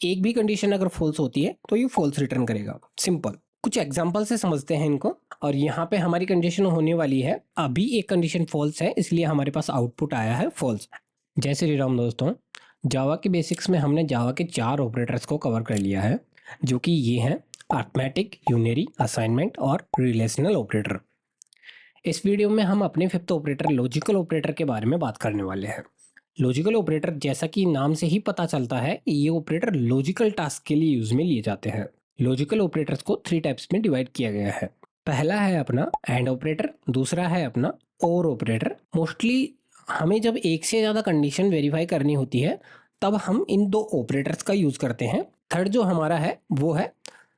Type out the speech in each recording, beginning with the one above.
एक भी कंडीशन अगर फॉल्स होती है तो ये फॉल्स रिटर्न करेगा। सिंपल। कुछ एग्जांपल से समझते हैं इनको। और यहाँ पे हमारी कंडीशन होने वाली है, अभी एक कंडीशन फॉल्स है इसलिए हमारे पास आउटपुट आया है फॉल्स। जय श्री राम दोस्तों, जावा के बेसिक्स में हमने जावा के 4 ऑपरेटर्स को कवर कर लिया है, जो कि ये हैं अरिथमेटिक, यूनरी, असाइनमेंट और रिलेशनल ऑपरेटर। इस वीडियो में हम अपने फिफ्थ ऑपरेटर लॉजिकल ऑपरेटर के बारे में बात करने वाले हैं। लॉजिकल ऑपरेटर, जैसा कि नाम से ही पता चलता है, ये ऑपरेटर लॉजिकल टास्क के लिए यूज में लिए जाते हैं। लॉजिकल ऑपरेटर्स को 3 टाइप्स में डिवाइड किया गया है। पहला है अपना एंड ऑपरेटर, दूसरा है अपना और ऑपरेटर। मोस्टली हमें जब एक से ज़्यादा कंडीशन वेरीफाई करनी होती है तब हम इन दो ऑपरेटर्स का यूज़ करते हैं। थर्ड जो हमारा है वो है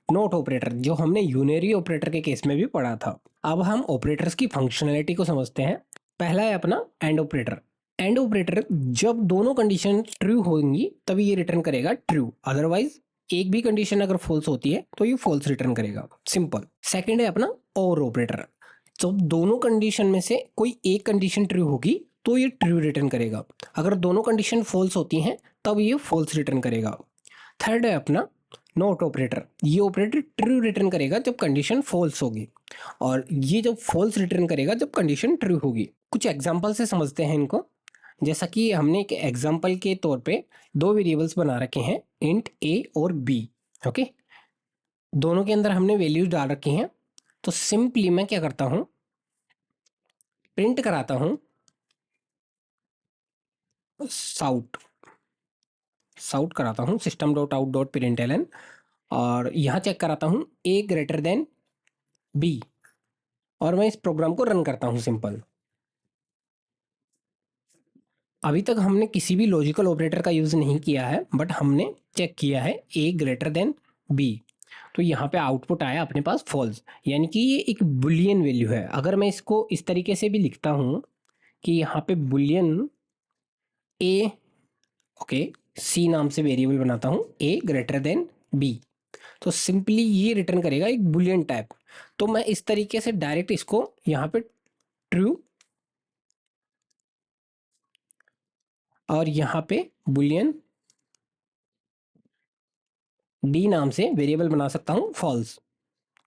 नोट ऑपरेटर, जो हमने यूनरी ऑपरेटर के केस में भी पढ़ा था। अब हम ऑपरेटर्स की फंक्शनैलिटी को समझते हैं। पहला है अपना एंड ऑपरेटर। एंड ऑपरेटर जब दोनों कंडीशन ट्रू होंगी तभी ये रिटर्न करेगा ट्रू, अदरवाइज एक भी कंडीशन अगर फॉल्स होती है तो ये फॉल्स रिटर्न करेगा। सिंपल। सेकंड है अपना और ऑपरेटर। जब दोनों कंडीशन में से कोई एक कंडीशन ट्रू होगी तो ये ट्रू रिटर्न करेगा। अगर दोनों कंडीशन फॉल्स होती हैं तब ये फॉल्स रिटर्न करेगा। थर्ड है अपना नॉट ऑपरेटर। ये ऑपरेटर ट्रू रिटर्न करेगा जब कंडीशन फॉल्स होगी, और ये जब फॉल्स रिटर्न करेगा जब कंडीशन ट्रू होगी। कुछ एग्जांपल से समझते हैं इनको। जैसा कि हमने एक एग्जांपल के तौर पे दो वेरिएबल्स बना रखे हैं, इंट ए और बी। ओके, दोनों के अंदर हमने वैल्यूज डाल रखी हैं। तो सिंपली मैं क्या करता हूं, प्रिंट कराता हूं साउट साउट कराता हूं system dot out dot println, और यहां चेक कराता हूं ए ग्रेटर देन बी, और मैं इस प्रोग्राम को रन करता हूं। सिंपल। अभी तक हमने किसी भी लॉजिकल ऑपरेटर का यूज नहीं किया है, बट हमने चेक किया है ए ग्रेटर देन बी। तो यहाँ पे आउटपुट आया अपने पास फॉल्स, यानी कि ये एक बुलियन वैल्यू है। अगर मैं इसको इस तरीके से भी लिखता हूँ कि यहाँ पे बुलियन ए, ओके, सी नाम से वेरिएबल बनाता हूँ ए ग्रेटर देन बी, तो सिंपली ये रिटर्न करेगा एक बुलियन टाइप। तो मैं इस तरीके से डायरेक्ट इसको यहाँ पे ट्रू और यहाँ पे बुलियन डी नाम से वेरिएबल बना सकता हूँ फॉल्स।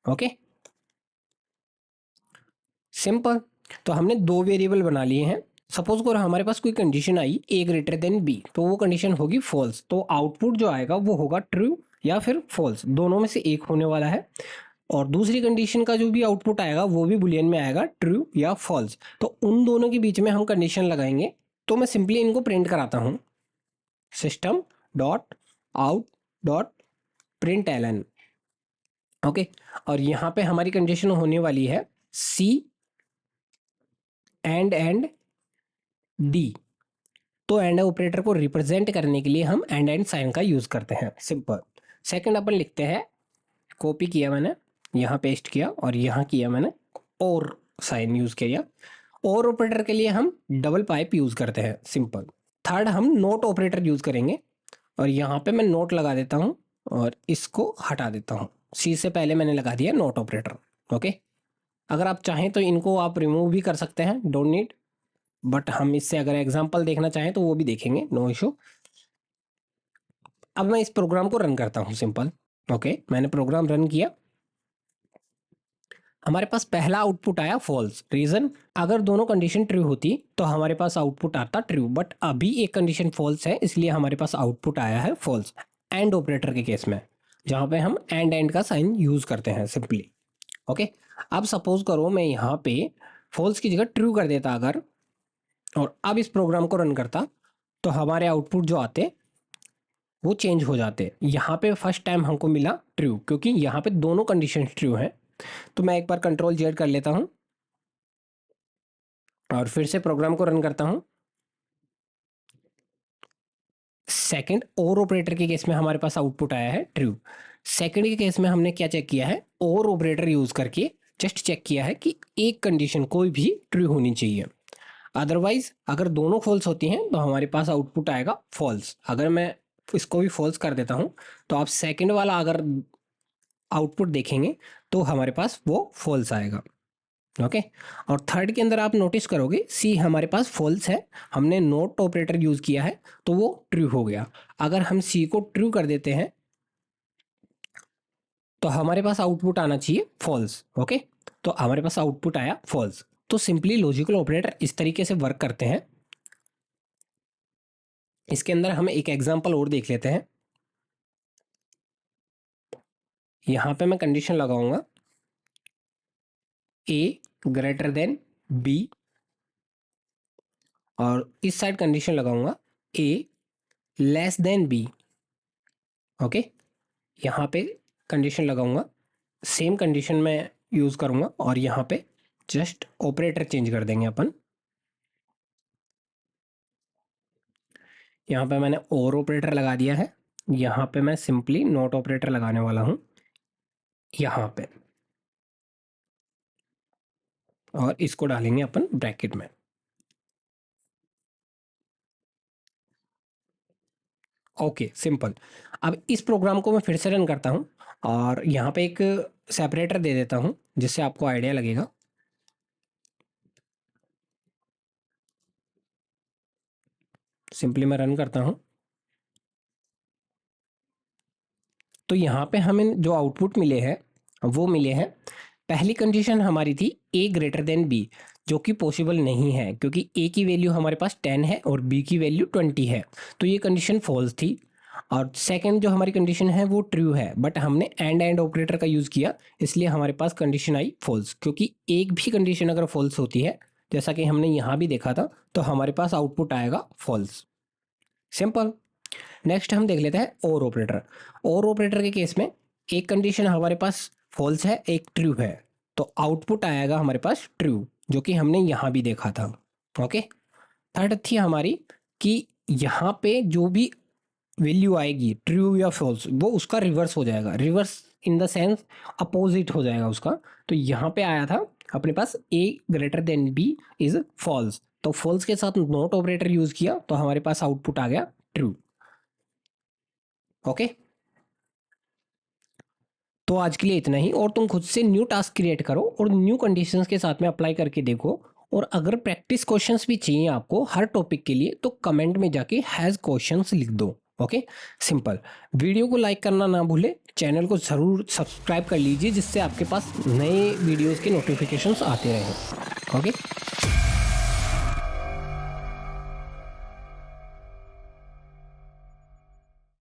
Okay, simple. तो हमने दो वेरिएबल बना लिए हैं। सपोज करो हमारे पास कोई कंडीशन आई ए ग्रेटर देन बी, तो वो कंडीशन होगी फॉल्स, तो आउटपुट जो आएगा वो होगा ट्रू या फिर फॉल्स, दोनों में से एक होने वाला है। और दूसरी कंडीशन का जो भी आउटपुट आएगा वो भी बुलियन में आएगा, ट्रू या फॉल्स। तो उन दोनों के बीच में हम कंडीशन लगाएंगे। तो मैं सिंपली इनको प्रिंट कराता हूँ system dot out dot println. Okay, और यहाँ पे हमारी कंडीशन होने वाली है सी एंड डी। तो एंड ऑपरेटर को रिप्रेजेंट करने के लिए हम एंड साइन का यूज करते हैं। सिंपल। सेकंड अपन लिखते हैं, कॉपी किया मैंने, यहाँ पेस्ट किया, और यहाँ किया मैंने और साइन यूज किया। और ऑपरेटर के लिए हम डबल पाइप यूज करते हैं। सिंपल। थर्ड हम नोट ऑपरेटर यूज करेंगे, और यहाँ पे मैं नोट लगा देता हूँ और इसको हटा देता हूँ। सी से पहले मैंने लगा दिया नोट ऑपरेटर। ओके, अगर आप चाहें तो इनको आप रिमूव भी कर सकते हैं, डोंट नीड, बट हम इससे अगर एग्जांपल देखना चाहें तो वो भी देखेंगे, नो इशू। अब मैं इस प्रोग्राम को रन करता हूँ। सिंपल। ओके, मैंने प्रोग्राम रन किया। हमारे पास पहला आउटपुट आया फॉल्स। रीजन, अगर दोनों कंडीशन ट्रू होती तो हमारे पास आउटपुट आता ट्रू, बट अभी एक कंडीशन फॉल्स है इसलिए हमारे पास आउटपुट आया है फॉल्स। एंड ऑपरेटर के केस में, जहां पे हम एंड का साइन यूज करते हैं सिंपली। ओके, अब सपोज करो मैं यहाँ पे फॉल्स की जगह ट्रू कर देता अगर, और अब इस प्रोग्राम को रन करता, तो हमारे आउटपुट जो आते वो चेंज हो जाते। यहाँ पे फर्स्ट टाइम हमको मिला ट्रू, क्योंकि यहाँ पे दोनों कंडीशन ट्रू हैं। तो मैं एक बार कंट्रोल जेड कर लेता हूँ और फिर से प्रोग्राम को रन करता हूँ। सेकंड और ऑपरेटर के केस में हमारे पास आउटपुट आया है ट्रू। सेकंड के केस में हमने क्या चेक किया है, और ऑपरेटर यूज करके जस्ट चेक किया है कि एक कंडीशन कोई भी ट्रू होनी चाहिए, अदरवाइज अगर दोनों फॉल्स होती हैं तो हमारे पास आउटपुट आएगा फॉल्स। अगर मैं इसको भी फॉल्स कर देता हूं तो आप सेकंड वाला अगर आउटपुट देखेंगे तो हमारे पास वो फॉल्स आएगा। ओके। और थर्ड के अंदर आप नोटिस करोगे सी हमारे पास फॉल्स है, हमने नॉट ऑपरेटर यूज किया है तो वो ट्रू हो गया। अगर हम सी को ट्रू कर देते हैं तो हमारे पास आउटपुट आना चाहिए फॉल्स। ओके, तो हमारे पास आउटपुट आया फॉल्स। तो सिंपली लॉजिकल ऑपरेटर इस तरीके से वर्क करते हैं। इसके अंदर हम एक एग्जांपल और देख लेते हैं। यहां पे मैं कंडीशन लगाऊंगा ए ग्रेटर देन बी, और इस साइड कंडीशन लगाऊंगा ए लेस देन बी। ओके, यहाँ पे कंडीशन लगाऊंगा, सेम कंडीशन में यूज करूंगा, और यहाँ पे जस्ट ऑपरेटर चेंज कर देंगे अपन। यहाँ पे मैंने और ऑपरेटर लगा दिया है, यहाँ पे मैं सिंपली नॉट ऑपरेटर लगाने वाला हूं यहाँ पे, और इसको डालेंगे अपन ब्रैकेट में। Okay, simple. अब इस प्रोग्राम को मैं फिर से रन करता हूं, और यहाँ पे एक सेपरेटर दे देता हूं जिससे आपको आइडिया लगेगा। सिंपली मैं रन करता हूं, तो यहाँ पे हमें जो आउटपुट मिले हैं वो मिले हैं। पहली कंडीशन हमारी थी ए ग्रेटर देन बी, जो कि पॉसिबल नहीं है क्योंकि ए की वैल्यू हमारे पास 10 है और बी की वैल्यू 20 है, तो ये कंडीशन फॉल्स थी। और सेकंड जो हमारी कंडीशन है वो ट्रू है, बट हमने एंड ऑपरेटर का यूज़ किया, इसलिए हमारे पास कंडीशन आई फॉल्स। क्योंकि एक भी कंडीशन अगर फॉल्स होती है, जैसा कि हमने यहाँ भी देखा था, तो हमारे पास आउटपुट आएगा फॉल्स। सिंपल। नेक्स्ट हम देख लेते हैं और ऑपरेटर। और ऑपरेटर के केस में एक कंडीशन हमारे पास फॉल्स है, एक ट्रू है, तो आउटपुट आएगा हमारे पास ट्रू, जो कि हमने यहाँ भी देखा था। ओके। थर्ड थी हमारी कि यहाँ पे जो भी वैल्यू आएगी ट्रू या फॉल्स, वो उसका रिवर्स हो जाएगा, reverse in the sense opposite हो जाएगा उसका। तो यहाँ पे आया था अपने पास A greater than B is false, तो फॉल्स के साथ नॉट ऑपरेटर यूज किया तो हमारे पास आउटपुट आ गया ट्रू। ओके, तो आज के लिए इतना ही, और तुम खुद से न्यू टास्क क्रिएट करो और न्यू कंडीशंस के साथ में अप्लाई करके देखो। और अगर प्रैक्टिस क्वेश्चंस भी चाहिए आपको हर टॉपिक के लिए, तो कमेंट में जाके हैज क्वेश्चंस लिख दो। Okay, simple. वीडियो को लाइक करना ना भूले, चैनल को ज़रूर सब्सक्राइब कर लीजिए जिससे आपके पास नए वीडियोस के नोटिफिकेशंस आते रहें। ओके।